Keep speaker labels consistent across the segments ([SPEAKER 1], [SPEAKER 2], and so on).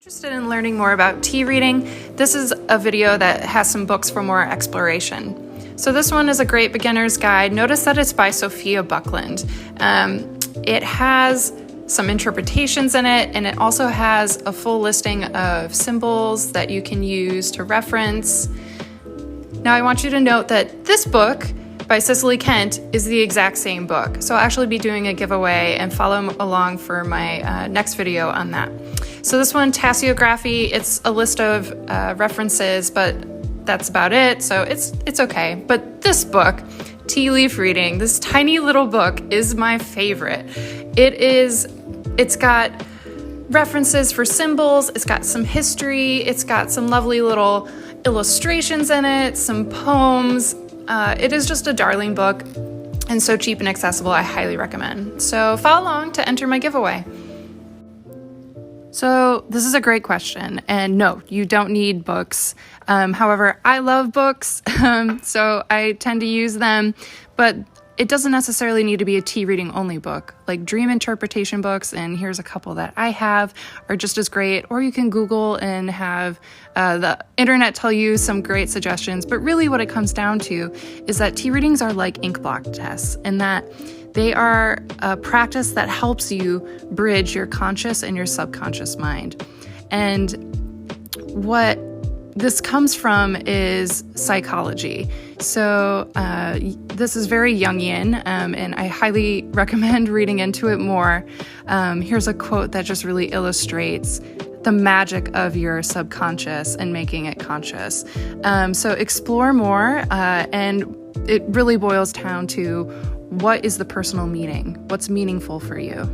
[SPEAKER 1] Interested in learning more about tea reading, this is a video that has some books for more exploration. So this one is a great beginner's guide. Notice that it's by Sophia Buckland. It has some interpretations in it, and it also has a full listing of symbols that you can use to reference. Now I want you to note that this book by Cicely Kent is the exact same book. So I'll actually be doing a giveaway and follow along for my next video on that. So this one, Tasseography, it's a list of references, but that's about it. So it's okay. But this book, Tea Leaf Reading, this tiny little book is my favorite. It's got references for symbols, it's got some history, it's got some lovely little illustrations in it, some poems. It is just a darling book and so cheap and accessible. I highly recommend. So follow along to enter my giveaway. So this is a great question, and no, you don't need books. However, I love books, so I tend to use them, but it doesn't necessarily need to be a tea reading only book. Like dream interpretation books, and here's a couple that I have, are just as great. Or you can Google and have the internet tell you some great suggestions. But really what it comes down to is that tea readings are like ink block tests, and that they are a practice that helps you bridge your conscious and your subconscious mind. And what this comes from is psychology. So this is very Jungian, and I highly recommend reading into it more. Here's a quote that just really illustrates the magic of your subconscious and making it conscious. So explore more, and it really boils down to what is the personal meaning? What's meaningful for you?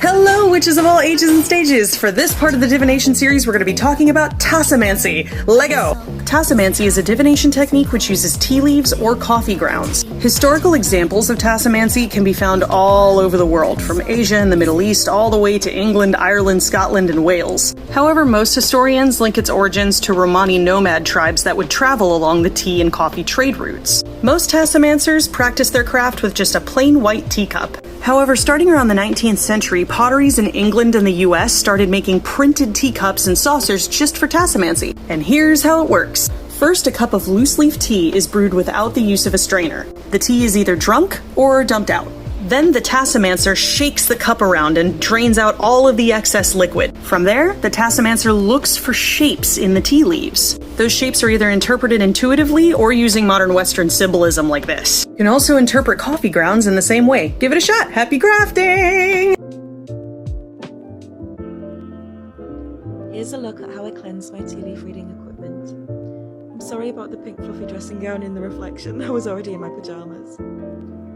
[SPEAKER 2] Hello, witches of all ages and stages! For this part of the divination series, we're going to be talking about Tasseomancy. Lego! Tasseomancy is a divination technique which uses tea leaves or coffee grounds. Historical examples of Tasseomancy can be found all over the world, from Asia and the Middle East all the way to England, Ireland, Scotland, and Wales. However, most historians link its origins to Romani nomad tribes that would travel along the tea and coffee trade routes. Most Tasseomancers practice their craft with just a plain white teacup. However, starting around the 19th century, potteries in England and the US started making printed teacups and saucers just for Tasseomancy. And here's how it works. First, a cup of loose leaf tea is brewed without the use of a strainer. The tea is either drunk or dumped out. Then the Tasseomancer shakes the cup around and drains out all of the excess liquid. From there, the Tasseomancer looks for shapes in the tea leaves. Those shapes are either interpreted intuitively or using modern Western symbolism like this. You can also interpret coffee grounds in the same way. Give it a shot! Happy crafting!
[SPEAKER 3] Here's a look at how I cleanse my tea leaf reading equipment. I'm sorry about the pink fluffy dressing gown in the reflection, I was already in my pyjamas.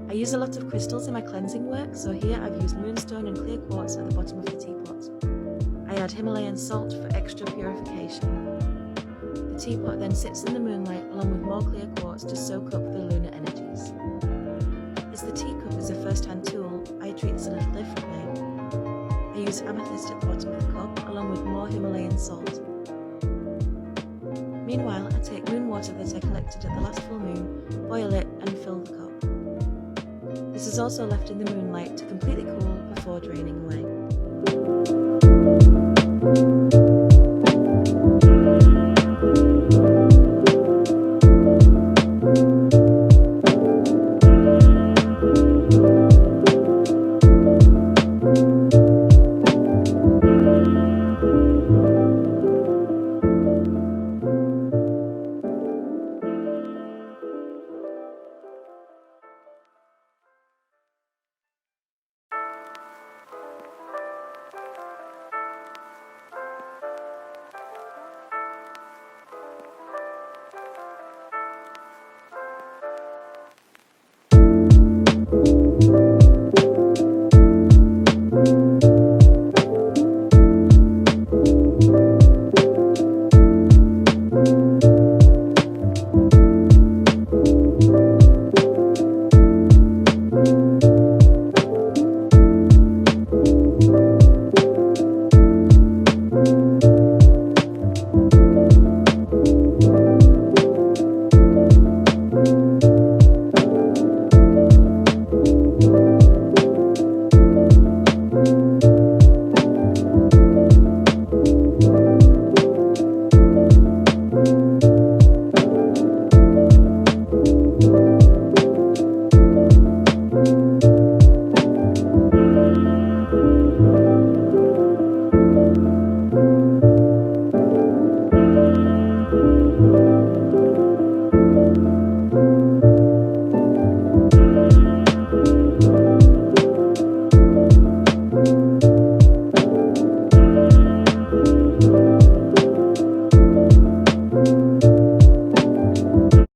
[SPEAKER 3] I use a lot of crystals in my cleansing work, so here I've used moonstone and clear quartz at the bottom of the teapot. I add Himalayan salt for extra purification. The teapot then sits in the moonlight along with more clear quartz to soak up the lunar energies. As the teacup is a first-hand tool, I treat this a little differently. I use amethyst at the bottom of the cup along with more Himalayan salt. Meanwhile, I take moon water that I collected at the last full moon, boil it and fill the cup. This is also left in the moonlight to completely cool before draining away.